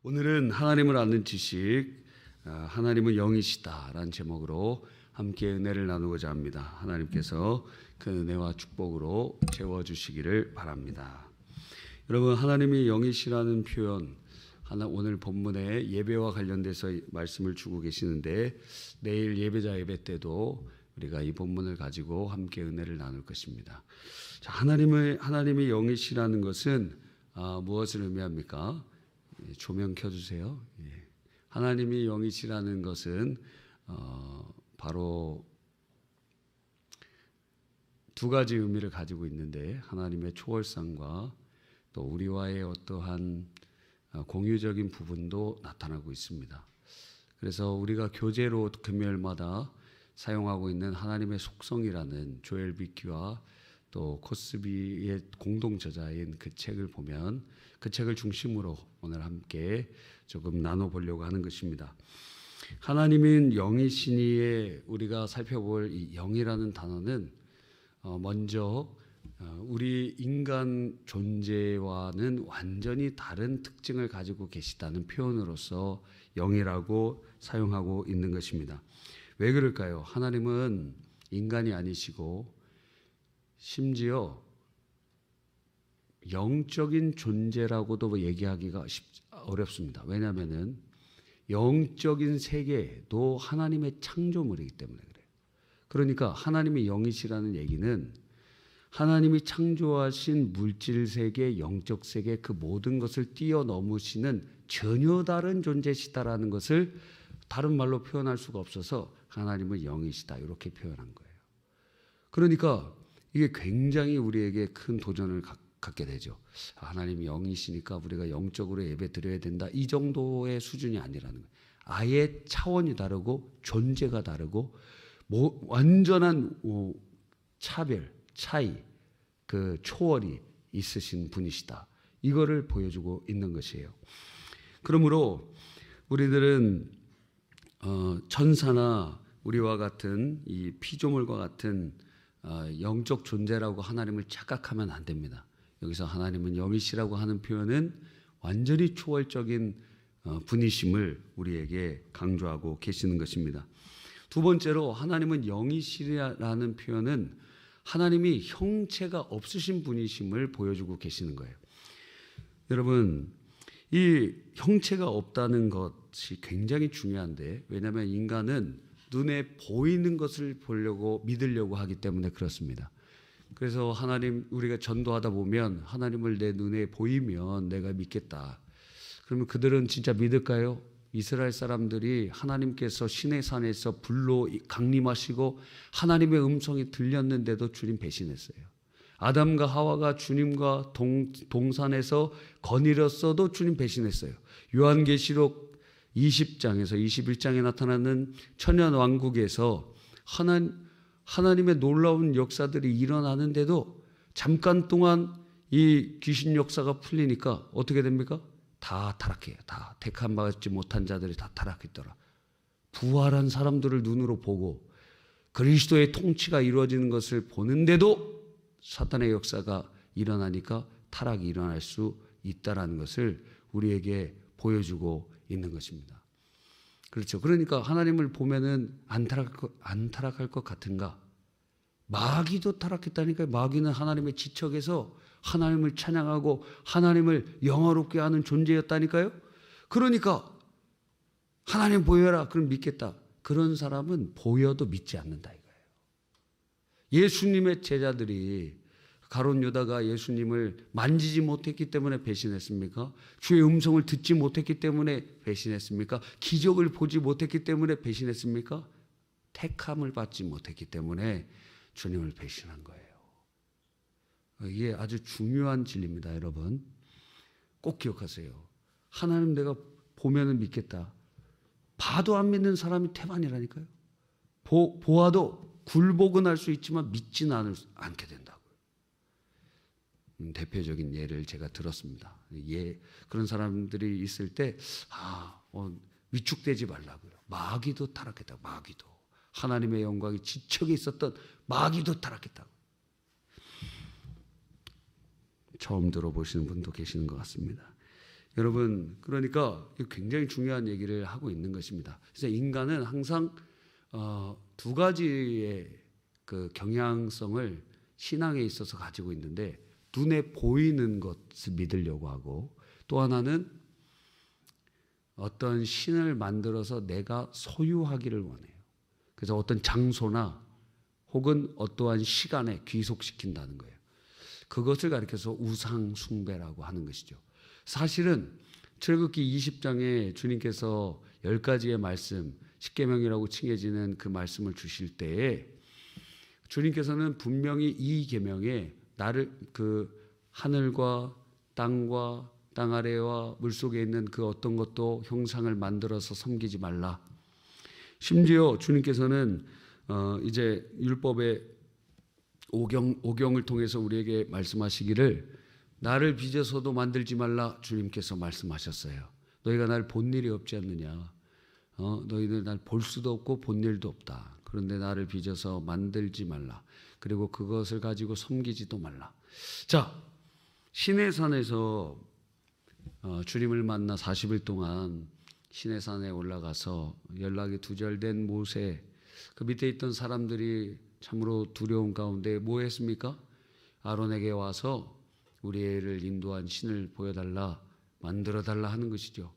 오늘은 하나님을 아는 지식, 하나님은 영이시다라는 제목으로 함께 은혜를 나누고자 합니다. 하나님께서 그 은혜와 축복으로 채워주시기를 바랍니다. 여러분, 하나님이 영이시라는 표현, 오늘 본문에 예배와 관련돼서 말씀을 주고 계시는데 내일 예배 때도 우리가 이 본문을 가지고 함께 은혜를 나눌 것입니다. 자, 하나님이 영이시라는 것은 무엇을 의미합니까? 조명 켜주세요. 하나님이 영이시라는 것은 바로 두 가지 의미를 가지고 있는데, 하나님의 초월성과 또 우리와의 어떠한 공유적인 부분도 나타나고 있습니다. 그래서 우리가 교재로 금요일마다 사용하고 있는 하나님의 속성이라는 조엘 비키와 또 코스비의 공동 저자인 그 책을 보면 그 책을 중심으로 오늘 함께 조금 나눠보려고 하는 것입니다. 하나님은 영이시니에 우리가 살펴볼 이 영이라는 단어는 먼저 우리 인간 존재와는 완전히 다른 특징을 가지고 계시다는 표현으로서 영이라고 사용하고 있는 것입니다. 왜 그럴까요? 하나님은 인간이 아니시고 심지어 영적인 존재라고도 얘기하기가 어렵습니다. 왜냐하면 영적인 세계도 하나님의 창조물이기 때문에 그래요. 그러니까 하나님이 영이시라는 얘기는 하나님이 창조하신 물질 세계, 영적 세계 그 모든 것을 뛰어넘으시는 전혀 다른 존재시다라는 것을 다른 말로 표현할 수가 없어서 하나님은 영이시다 이렇게 표현한 거예요. 그러니까 이게 굉장히 우리에게 큰 도전을 갖게 되죠. 하나님이 영이시니까 우리가 영적으로 예배 드려야 된다, 이 정도의 수준이 아니라는 거예요. 아예 차원이 다르고 존재가 다르고 완전한 차이, 그 초월이 있으신 분이시다, 이거를 보여주고 있는 것이에요. 그러므로 우리들은 천사나 우리와 같은 이 피조물과 같은 영적 존재라고 하나님을 착각하면 안 됩니다. 여기서 하나님은 영이시라고 하는 표현은 완전히 초월적인 분이심을 우리에게 강조하고 계시는 것입니다. 두 번째로 하나님은 영이시라는 표현은 하나님이 형체가 없으신 분이심을 보여주고 계시는 거예요. 여러분, 이 형체가 없다는 것이 굉장히 중요한데, 왜냐하면 인간은 눈에 보이는 것을 보려고 믿으려고 하기 때문에 그렇습니다. 그래서 하나님, 우리가 전도하다 보면 하나님을 내 눈에 보이면 내가 믿겠다. 그러면 그들은 진짜 믿을까요? 이스라엘 사람들이 하나님께서 시내산에서 불로 강림하시고 하나님의 음성이 들렸는데도 주님 배신했어요. 아담과 하와가 주님과 동산에서 거닐었어도 주님 배신했어요. 요한계시록 20장에서 21장에 나타나는 천년왕국에서 하나님의 놀라운 역사들이 일어나는데도 잠깐 동안 이 귀신 역사가 풀리니까 어떻게 됩니까? 다 타락해요. 다 택함받지 못한 자들이 다 타락했더라. 부활한 사람들을 눈으로 보고 그리스도의 통치가 이루어지는 것을 보는데도 사탄의 역사가 일어나니까 타락이 일어날 수 있다는 것을 우리에게 보여주고 있는 것입니다. 그렇죠. 그러니까 하나님을 보면은 안 타락할 것 같은가? 마귀도 타락했다니까요. 마귀는 하나님의 지척에서 하나님을 찬양하고 하나님을 영화롭게 하는 존재였다니까요. 그러니까 하나님 보여라, 그럼 믿겠다. 그런 사람은 보여도 믿지 않는다 이거예요. 예수님의 제자들이 가룟 유다가 예수님을 만지지 못했기 때문에 배신했습니까? 주의 음성을 듣지 못했기 때문에 배신했습니까? 기적을 보지 못했기 때문에 배신했습니까? 택함을 받지 못했기 때문에 주님을 배신한 거예요. 이게 아주 중요한 진리입니다, 여러분. 꼭 기억하세요. 하나님 내가 보면은 믿겠다. 봐도 안 믿는 사람이 태반이라니까요. 보아도 굴복은 할 수 있지만 믿지는 않게 된다고요. 대표적인 예를 제가 들었습니다. 그런 사람들이 있을 때 위축되지 말라고요. 마귀도 타락했다고. 마귀도. 하나님의 영광이 지척에 있었던 마귀도 타락했다고. 처음 들어보시는 분도 계시는 것 같습니다. 여러분, 그러니까 굉장히 중요한 얘기를 하고 있는 것입니다. 그래서 인간은 항상 두 가지의 그 경향성을 신앙에 있어서 가지고 있는데, 눈에 보이는 것을 믿으려고 하고, 또 하나는 어떤 신을 만들어서 내가 소유하기를 원해요. 그래서 어떤 장소나 혹은 어떠한 시간에 귀속시킨다는 거예요. 그것을 가리켜서 우상 숭배라고 하는 것이죠. 사실은 출애굽기 20장에 주님께서 10가지의 말씀, 십계명이라고 칭해지는 그 말씀을 주실 때에 주님께서는 분명히 이 계명에 나를 그 하늘과 땅과 땅 아래와 물속에 있는 그 어떤 것도 형상을 만들어서 섬기지 말라. 심지어 주님께서는 이제 율법의 오경을 통해서 우리에게 말씀하시기를 나를 빚어서도 만들지 말라 주님께서 말씀하셨어요. 너희가 날 본 일이 없지 않느냐. 너희들 날 볼 수도 없고 본 일도 없다. 그런데 나를 빚어서 만들지 말라. 그리고 그것을 가지고 섬기지도 말라. 자, 시내산에서 주님을 만나 40일 동안 시내산에 올라가서 연락이 두절된 모세, 그 밑에 있던 사람들이 참으로 두려운 가운데 뭐 했습니까? 아론에게 와서 우리 애를 인도한 신을 보여달라, 만들어달라 하는 것이죠.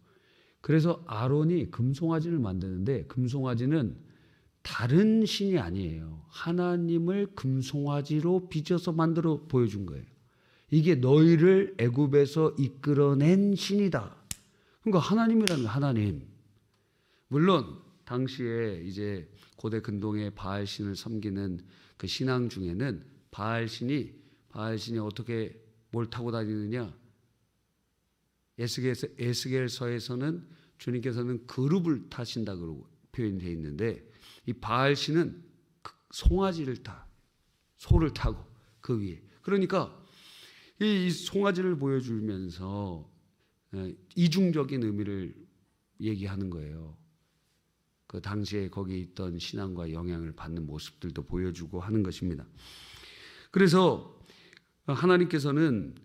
그래서 아론이 금송아지를 만드는데 금송아지는 다른 신이 아니에요. 하나님을 금송아지로 빚어서 만들어 보여준 거예요. 이게 너희를 애굽에서 이끌어낸 신이다. 그러니까 하나님이라는 하나님. 물론 당시에 이제 고대 근동의 바알 신을 섬기는 그 신앙 중에는 바알 신이 어떻게 뭘 타고 다니느냐? 에스겔서에서는 주님께서는 그룹을 타신다고 표현되어 있는데, 이 바알 신은 송아지를 소를 타고 그 위에. 그러니까 이 송아지를 보여주면서 이중적인 의미를 얘기하는 거예요. 그 당시에 거기 있던 신앙과 영향을 받는 모습들도 보여주고 하는 것입니다. 그래서 하나님께서는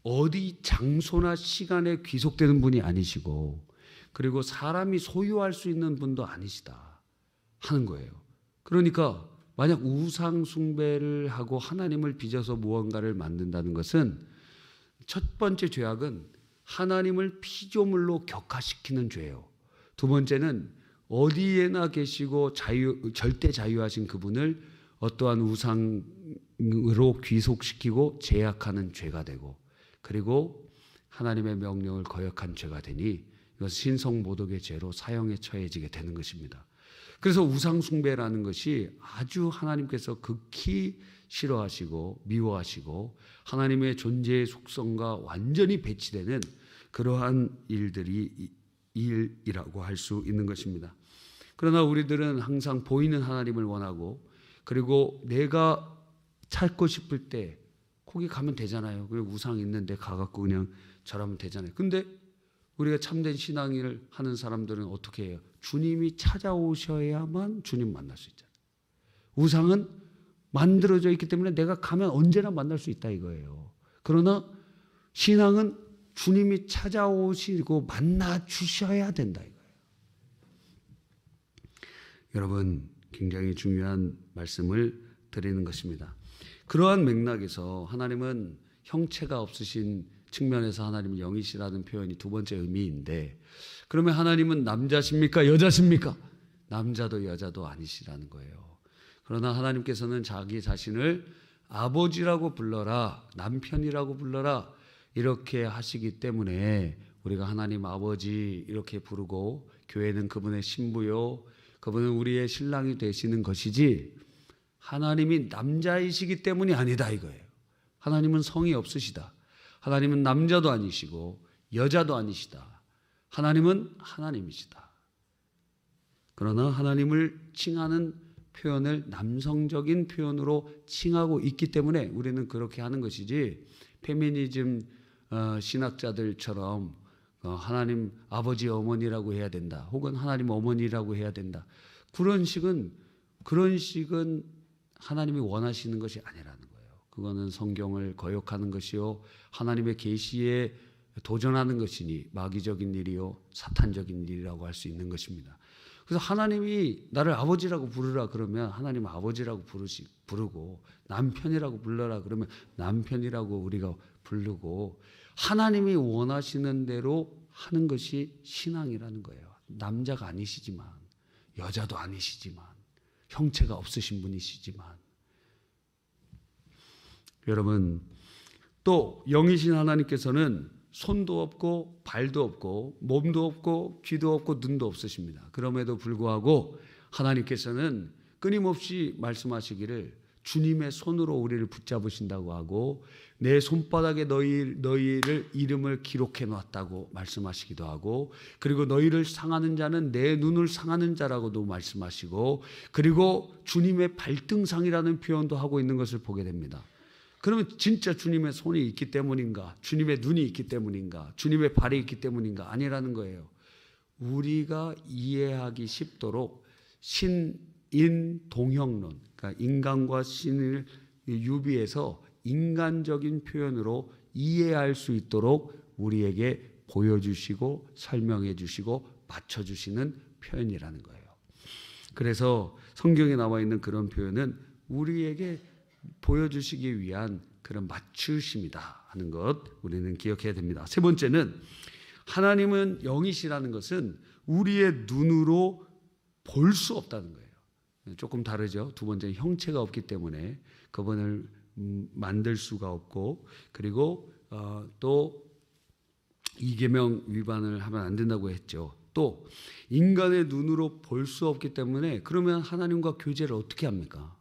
어디 장소나 시간에 귀속되는 분이 아니시고, 그리고 사람이 소유할 수 있는 분도 아니시다 하는 거예요. 그러니까 만약 우상 숭배를 하고 하나님을 빚어서 무언가를 만든다는 것은 첫 번째 죄악은 하나님을 피조물로 격화시키는 죄예요. 두 번째는 어디에나 계시고 절대 자유하신 그분을 어떠한 우상으로 귀속시키고 제약하는 죄가 되고, 그리고 하나님의 명령을 거역한 죄가 되니 이것은 신성모독의 죄로 사형에 처해지게 되는 것입니다. 그래서 우상숭배라는 것이 아주 하나님께서 극히 싫어하시고 미워하시고 하나님의 존재의 속성과 완전히 배치되는 그러한 일이라고 할 수 있는 것입니다. 그러나 우리들은 항상 보이는 하나님을 원하고, 그리고 내가 찾고 싶을 때 거기 가면 되잖아요. 그리고 우상 있는데 가갖고 그냥 절하면 되잖아요. 근데 우리가 참된 신앙을 하는 사람들은 어떻게 해요? 주님이 찾아오셔야만 주님 만날 수 있잖아요. 우상은 만들어져 있기 때문에 내가 가면 언제나 만날 수 있다 이거예요. 그러나 신앙은 주님이 찾아오시고 만나 주셔야 된다 이거예요. 여러분, 굉장히 중요한 말씀을 드리는 것입니다. 그러한 맥락에서 하나님은 형체가 없으신 측면에서 하나님은 영이시라는 표현이 두 번째 의미인데, 그러면 하나님은 남자십니까? 여자십니까? 남자도 여자도 아니시라는 거예요. 그러나 하나님께서는 자기 자신을 아버지라고 불러라, 남편이라고 불러라 이렇게 하시기 때문에 우리가 하나님 아버지 이렇게 부르고, 교회는 그분의 신부요, 그분은 우리의 신랑이 되시는 것이지 하나님이 남자이시기 때문이 아니다 이거예요. 하나님은 성이 없으시다. 하나님은 남자도 아니시고 여자도 아니시다. 하나님은 하나님이시다. 그러나 하나님을 칭하는 표현을 남성적인 표현으로 칭하고 있기 때문에 우리는 그렇게 하는 것이지, 페미니즘 신학자들처럼 하나님 아버지 어머니라고 해야 된다, 혹은 하나님 어머니라고 해야 된다, 그런 식은 하나님이 원하시는 것이 아니라는 거예요. 그거는 성경을 거역하는 것이요, 하나님의 계시에 도전하는 것이니 마귀적인 일이요 사탄적인 일이라고 할 수 있는 것입니다. 그래서 하나님이 나를 아버지라고 부르라 그러면 하나님 아버지라고 부르고, 남편이라고 불러라 그러면 남편이라고 우리가 부르고, 하나님이 원하시는 대로 하는 것이 신앙이라는 거예요. 남자가 아니시지만, 여자도 아니시지만, 형체가 없으신 분이시지만, 여러분, 또 영이신 하나님께서는 손도 없고 발도 없고 몸도 없고 귀도 없고 눈도 없으십니다. 그럼에도 불구하고 하나님께서는 끊임없이 말씀하시기를 주님의 손으로 우리를 붙잡으신다고 하고, 내 손바닥에 너희를 이름을 기록해 놨다고 말씀하시기도 하고, 그리고 너희를 상하는 자는 내 눈을 상하는 자라고도 말씀하시고, 그리고 주님의 발등상이라는 표현도 하고 있는 것을 보게 됩니다. 그러면 진짜 주님의 손이 있기 때문인가? 주님의 눈이 있기 때문인가? 주님의 발이 있기 때문인가? 아니라는 거예요. 우리가 이해하기 쉽도록 신인동형론, 그러니까 인간과 신을 유비해서 인간적인 표현으로 이해할 수 있도록 우리에게 보여주시고 설명해 주시고 맞춰주시는 표현이라는 거예요. 그래서 성경에 나와 있는 그런 표현은 우리에게 보여주시기 위한 그런 맞추심이다 하는 것 우리는 기억해야 됩니다. 세 번째는, 하나님은 영이시라는 것은 우리의 눈으로 볼 수 없다는 거예요. 조금 다르죠. 두 번째는 형체가 없기 때문에 그분을 만들 수가 없고, 그리고 또 이계명 위반을 하면 안 된다고 했죠. 또 인간의 눈으로 볼 수 없기 때문에, 그러면 하나님과 교제를 어떻게 합니까?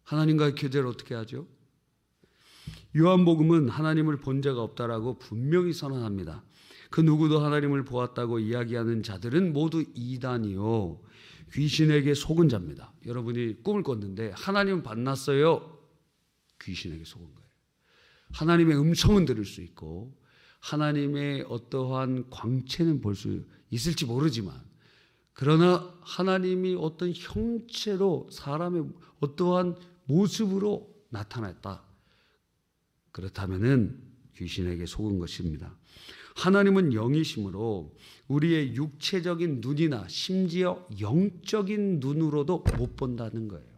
하나님과의 교제를 어떻게 하죠? 요한복음은 하나님을 본 자가 없다라고 분명히 선언합니다. 그 누구도 하나님을 보았다고 이야기하는 자들은 모두 이단이요 귀신에게 속은 자입니다. 여러분이 꿈을 꿨는데 하나님은 만났어요. 귀신에게 속은 거예요. 하나님의 음성은 들을 수 있고 하나님의 어떠한 광채는 볼 수 있을지 모르지만, 그러나 하나님이 어떤 형체로 사람의 어떠한 모습으로 나타났다. 그렇다면은 귀신에게 속은 것입니다. 하나님은 영이시므로 우리의 육체적인 눈이나 심지어 영적인 눈으로도 못 본다는 거예요.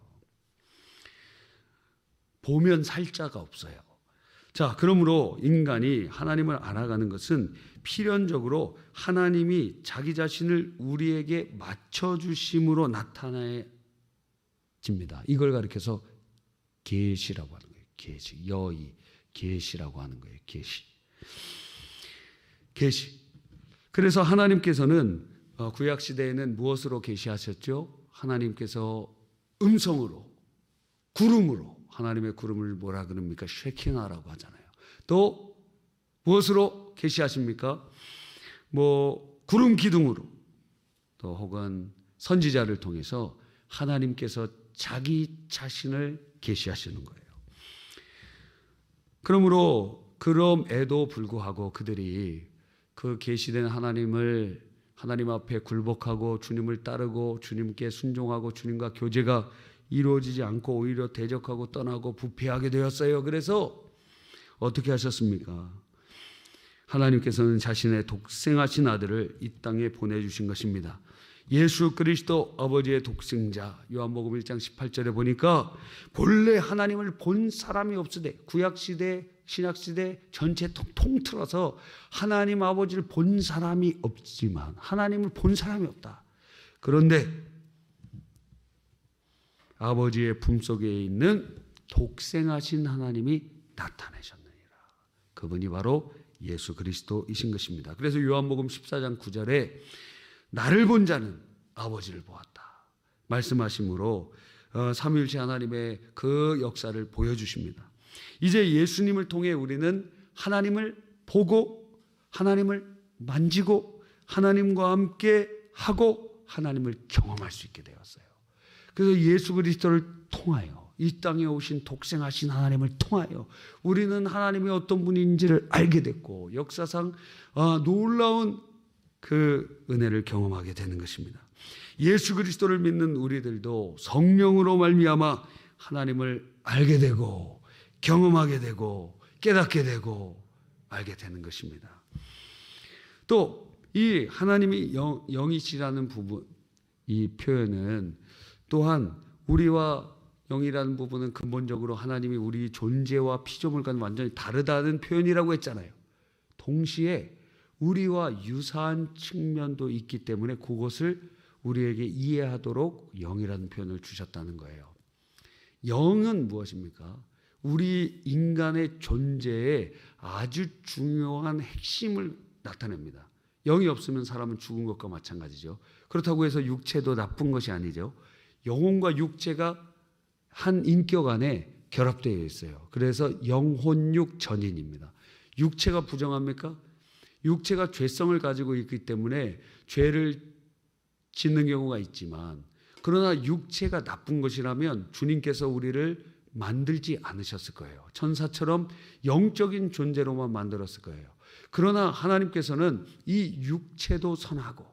보면 살 자가 없어요. 자, 그러므로 인간이 하나님을 알아가는 것은 필연적으로 하나님이 자기 자신을 우리에게 맞춰주심으로 나타나집니다. 이걸 가리켜서 계시라고 하는 거예요. 계시, 여의, 계시라고 하는 거예요. 계시. 그래서 하나님께서는 구약 시대에는 무엇으로 계시하셨죠? 하나님께서 음성으로, 구름으로, 하나님의 구름을 뭐라 그럽니까? 쉐키나라고 하잖아요. 또 무엇으로 계시하십니까? 구름 기둥으로, 또 혹은 선지자를 통해서 하나님께서 자기 자신을 계시하시는 거예요. 그러므로 그럼에도 불구하고 그들이 그 계시된 하나님 앞에 굴복하고 주님을 따르고 주님께 순종하고 주님과 교제가 이루어지지 않고 오히려 대적하고 떠나고 부패하게 되었어요. 그래서 어떻게 하셨습니까? 하나님께서는 자신의 독생하신 아들을 이 땅에 보내주신 것입니다. 예수 그리스도 아버지의 독생자, 요한복음 1장 18절에 보니까 본래 하나님을 본 사람이 없으되, 구약시대 신약시대 전체 통틀어서 하나님 아버지를 본 사람이 없지만, 하나님을 본 사람이 없다. 그런데 아버지의 품속에 있는 독생하신 하나님이 나타나셨느니라. 그분이 바로 예수 그리스도이신 것입니다. 그래서 요한복음 14장 9절에 나를 본 자는 아버지를 보았다 말씀하심으로 삼위일체 하나님의 그 역사를 보여주십니다. 이제 예수님을 통해 우리는 하나님을 보고 하나님을 만지고 하나님과 함께 하고 하나님을 경험할 수 있게 되었어요. 그래서 예수 그리스도를 통하여, 이 땅에 오신 독생하신 하나님을 통하여 우리는 하나님이 어떤 분인지를 알게 됐고, 역사상 놀라운 그 은혜를 경험하게 되는 것입니다. 예수 그리스도를 믿는 우리들도 성령으로 말미암아 하나님을 알게 되고 경험하게 되고 깨닫게 되고 알게 되는 것입니다. 또 이 하나님이 영이시라는 부분, 이 표현은 또한 우리와 영이라는 부분은 근본적으로 하나님이 우리 존재와 피조물과는 완전히 다르다는 표현이라고 했잖아요. 동시에 우리와 유사한 측면도 있기 때문에 그것을 우리에게 이해하도록 영이라는 표현을 주셨다는 거예요. 영은 무엇입니까? 우리 인간의 존재에 아주 중요한 핵심을 나타냅니다. 영이 없으면 사람은 죽은 것과 마찬가지죠. 그렇다고 해서 육체도 나쁜 것이 아니죠. 영혼과 육체가 한 인격 안에 결합되어 있어요. 그래서 영혼육 전인입니다. 육체가 부정합니까? 육체가 죄성을 가지고 있기 때문에 죄를 짓는 경우가 있지만, 그러나 육체가 나쁜 것이라면 주님께서 우리를 만들지 않으셨을 거예요. 천사처럼 영적인 존재로만 만들었을 거예요. 그러나 하나님께서는 이 육체도 선하고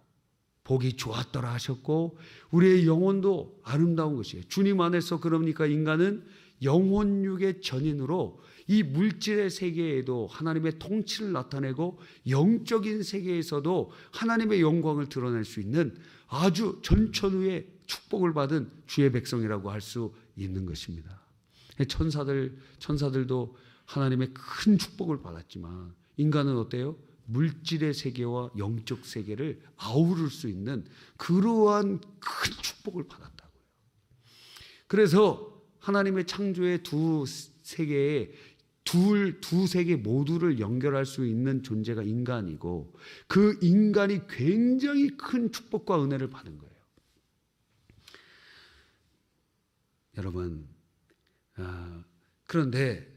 보기 좋았더라 하셨고 우리의 영혼도 아름다운 것이에요. 주님 안에서 그러니까 인간은 영혼육의 전인으로 이 물질의 세계에도 하나님의 통치를 나타내고 영적인 세계에서도 하나님의 영광을 드러낼 수 있는 아주 전천후의 축복을 받은 주의 백성이라고 할 수 있는 것입니다. 천사들도 하나님의 큰 축복을 받았지만 인간은 어때요? 물질의 세계와 영적 세계를 아우를 수 있는 그러한 큰 축복을 받았다고요. 그래서 하나님의 창조의 두 세계에 두 세계 모두를 연결할 수 있는 존재가 인간이고 그 인간이 굉장히 큰 축복과 은혜를 받은 거예요. 여러분, 그런데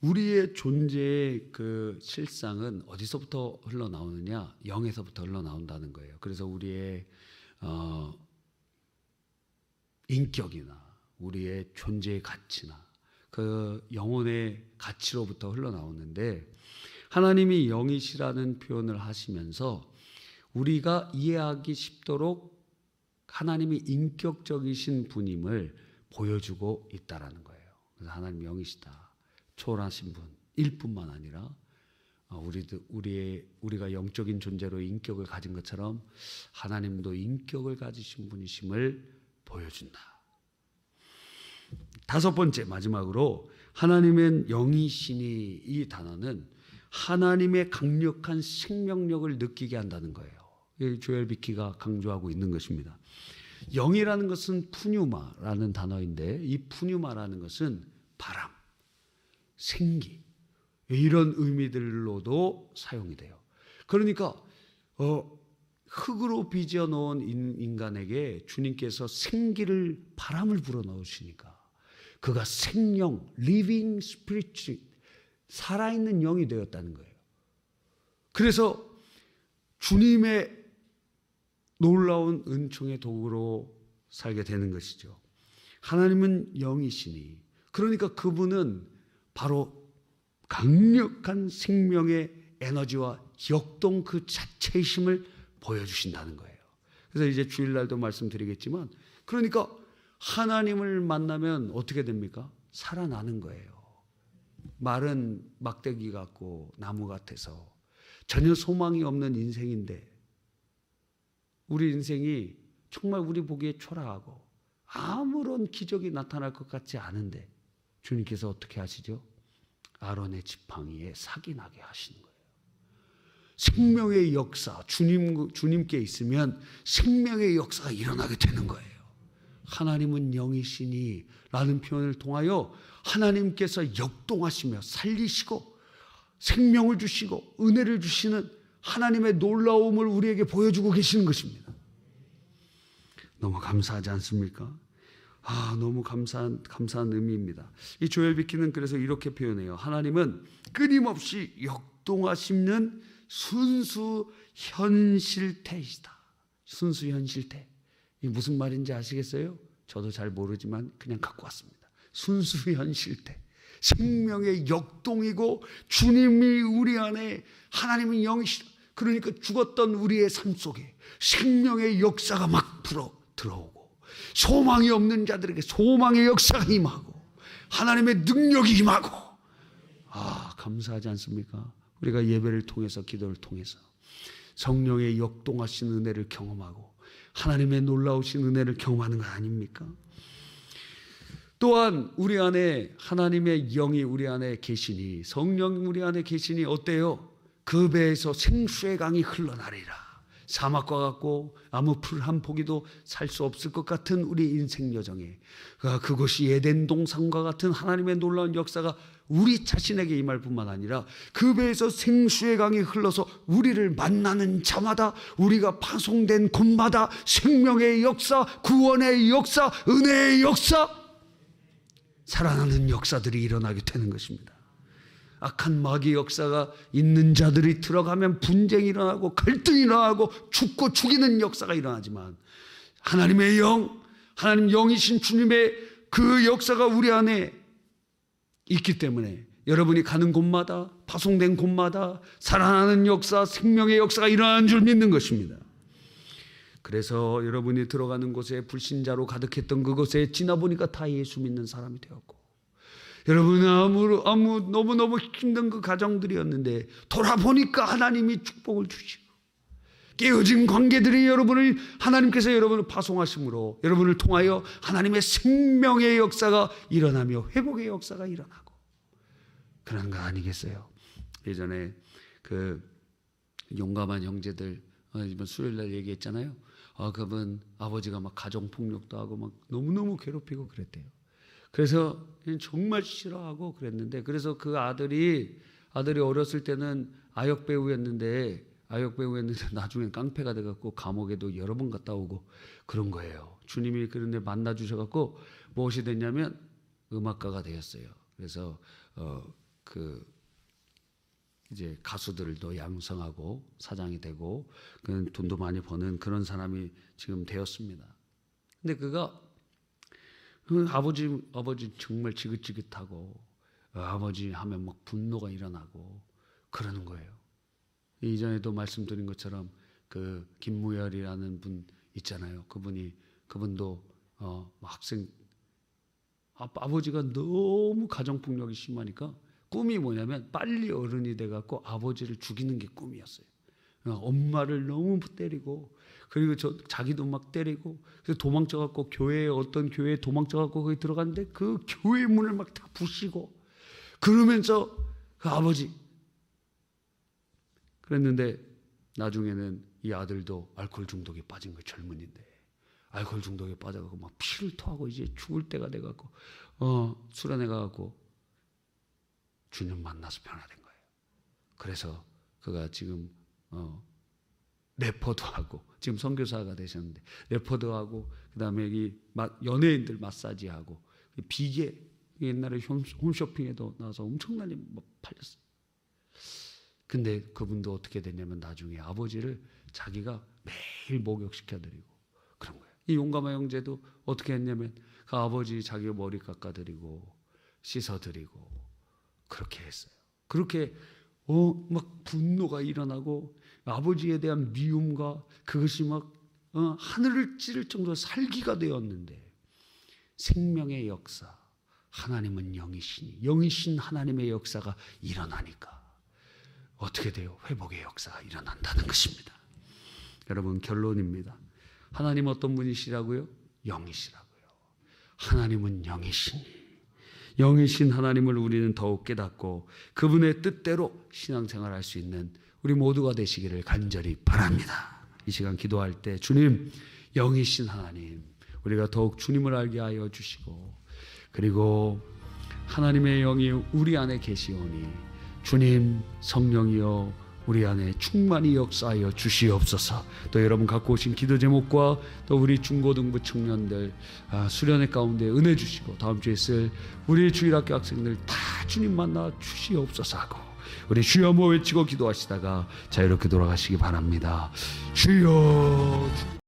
우리의 존재의 그 실상은 어디서부터 흘러나오느냐? 영에서부터 흘러나온다는 거예요. 그래서 우리의 인격이나 우리의 존재의 가치나 그 영혼의 가치로부터 흘러나오는데, 하나님이 영이시라는 표현을 하시면서 우리가 이해하기 쉽도록 하나님이 인격적이신 분임을 보여주고 있다라는 거예요. 그래서 하나님이 영이시다, 초월하신 분일 뿐만 아니라 우리가 영적인 존재로 인격을 가진 것처럼 하나님도 인격을 가지신 분이심을 보여준다. 다섯 번째, 마지막으로 하나님은 영이시니, 이 단어는 하나님의 강력한 생명력을 느끼게 한다는 거예요. 조엘 비키가 강조하고 있는 것입니다. 영이라는 것은 푸뉴마라는 단어인데 이 푸뉴마라는 것은 바람, 생기, 이런 의미들로도 사용이 돼요. 그러니까 흙으로 빚어 놓은 인간에게 주님께서 생기를, 바람을 불어넣으시니까 그가 생명, living spirit, 살아있는 영이 되었다는 거예요. 그래서 주님의 놀라운 은총의 도구로 살게 되는 것이죠. 하나님은 영이시니, 그러니까 그분은 바로 강력한 생명의 에너지와 역동 그 자체이심을 보여주신다는 거예요. 그래서 이제 주일날도 말씀드리겠지만, 그러니까 하나님을 만나면 어떻게 됩니까? 살아나는 거예요. 마른 막대기 같고 나무 같아서 전혀 소망이 없는 인생인데, 우리 인생이 정말 우리 보기에 초라하고 아무런 기적이 나타날 것 같지 않은데 주님께서 어떻게 하시죠? 아론의 지팡이에 삭이 나게 하시는 거예요. 생명의 역사, 주님께 있으면 생명의 역사가 일어나게 되는 거예요. 하나님은 영이시니 라는 표현을 통하여 하나님께서 역동하시며 살리시고 생명을 주시고 은혜를 주시는 하나님의 놀라움을 우리에게 보여주고 계시는 것입니다. 너무 감사하지 않습니까? 너무 감사한 의미입니다. 이 조엘 비키는 그래서 이렇게 표현해요. 하나님은 끊임없이 역동하시는 순수 현실태이시다. 순수 현실태. 이 무슨 말인지 아시겠어요? 저도 잘 모르지만 그냥 갖고 왔습니다. 순수 현실태. 생명의 역동이고 주님이 우리 안에, 하나님은 영이시다. 그러니까 죽었던 우리의 삶 속에 생명의 역사가 막 들어오고 소망이 없는 자들에게 소망의 역사가 임하고 하나님의 능력이 임하고, 감사하지 않습니까? 우리가 예배를 통해서, 기도를 통해서 성령의 역동하신 은혜를 경험하고 하나님의 놀라우신 은혜를 경험하는 것 아닙니까? 또한 우리 안에 하나님의 영이 우리 안에 계시니, 성령 우리 안에 계시니 어때요? 그 배에서 생수의 강이 흘러나리라. 사막과 같고 아무 풀 한 포기도 살 수 없을 것 같은 우리 인생 여정에 그것이 에덴 동산과 같은 하나님의 놀라운 역사가 우리 자신에게 임할 뿐만 아니라 그 배에서 생수의 강이 흘러서 우리를 만나는 자마다, 우리가 파송된 곳마다 생명의 역사, 구원의 역사, 은혜의 역사, 살아나는 역사들이 일어나게 되는 것입니다. 악한 마귀 역사가 있는 자들이 들어가면 분쟁이 일어나고 갈등이 일어나고 죽고 죽이는 역사가 일어나지만, 하나님의 영, 하나님 영이신 주님의 그 역사가 우리 안에 있기 때문에 여러분이 가는 곳마다, 파송된 곳마다 살아나는 역사, 생명의 역사가 일어나는 줄 믿는 것입니다. 그래서 여러분이 들어가는 곳에 불신자로 가득했던 그곳에 지나보니까 다 예수 믿는 사람이 되었고, 여러분은 너무너무 힘든 그 가정들이었는데 돌아보니까 하나님이 축복을 주시고, 깨어진 관계들이 하나님께서 여러분을 파송하심으로 여러분을 통하여 하나님의 생명의 역사가 일어나며 회복의 역사가 일어나고 그런 거 아니겠어요? 예전에 그 용감한 형제들, 이번 수요일날 얘기했잖아요. 그분 아버지가 막 가정폭력도 하고 막 너무너무 괴롭히고 그랬대요. 그래서 정말 싫어하고 그랬는데, 그래서 그 아들이 어렸을 때는 아역배우였는데 나중에 깡패가 돼갖고 감옥에도 여러 번 갔다 오고 그런 거예요. 주님이 그런데 만나 주셔갖고 무엇이 됐냐면 음악가가 되었어요. 그래서 이제 가수들도 양성하고 사장이 되고 돈도 많이 버는 그런 사람이 지금 되었습니다. 근데 그가 아버지 정말 지긋지긋하고, 아버지 하면 막 분노가 일어나고 그러는 거예요. 이전에도 말씀드린 것처럼 그 김무열이라는 분 있잖아요. 그분도 학생, 아버지가 너무 가정폭력이 심하니까 꿈이 뭐냐면 빨리 어른이 돼갖고 아버지를 죽이는 게 꿈이었어요. 엄마를 너무 때리고, 그리고 자기도 막 때리고, 그래서 도망쳐갖고 어떤 교회에 도망쳐갖고 거기 들어갔는데 그 교회 문을 막 다 부시고 그러면서 그 아버지 그랬는데, 나중에는 이 아들도 알코올 중독에 빠진 거예요. 젊은인데 알코올 중독에 빠져갖고 막 피를 토하고 이제 죽을 때가 돼갖고 수련회 가갖고 주님 만나서 변화된 거예요. 그래서 그가 지금 래퍼도 하고, 지금 선교사가 되셨는데 래퍼도 하고, 그다음에 이 연예인들 마사지하고, 비계 옛날에 홈쇼핑에도 나와서 엄청나게 팔렸어요. 근데 그분도 어떻게 됐냐면 나중에 아버지를 자기가 매일 목욕시켜드리고 그런 거예요. 이 용감한 형제도 어떻게 했냐면 그 아버지 자기 머리 깎아드리고 씻어드리고 그렇게 했어요. 그렇게 막 분노가 일어나고 아버지에 대한 미움과 그것이 막 하늘을 찌를 정도로 살기가 되었는데, 생명의 역사, 하나님은 영이시니 영이신 하나님의 역사가 일어나니까 어떻게 돼요? 회복의 역사가 일어난다는 것입니다. 여러분, 결론입니다. 하나님 어떤 분이시라고요? 영이시라고요. 하나님은 영이시니, 영이신 하나님을 우리는 더욱 깨닫고 그분의 뜻대로 신앙생활할 수 있는 우리 모두가 되시기를 간절히 바랍니다. 이 시간 기도할 때 주님, 영이신 하나님, 우리가 더욱 주님을 알게 하여 주시고, 그리고 하나님의 영이 우리 안에 계시오니 주님 성령이여 우리 안에 충만히 역사하여 주시옵소서. 또 여러분 갖고 오신 기도 제목과 또 우리 중고등부 청년들 수련회 가운데 은혜 주시고, 다음 주에 쓸 우리 주일학교 학생들 다 주님 만나 주시옵소서 하고 우리 주여 한번 외치고 기도하시다가 자유롭게 돌아가시기 바랍니다. 주여.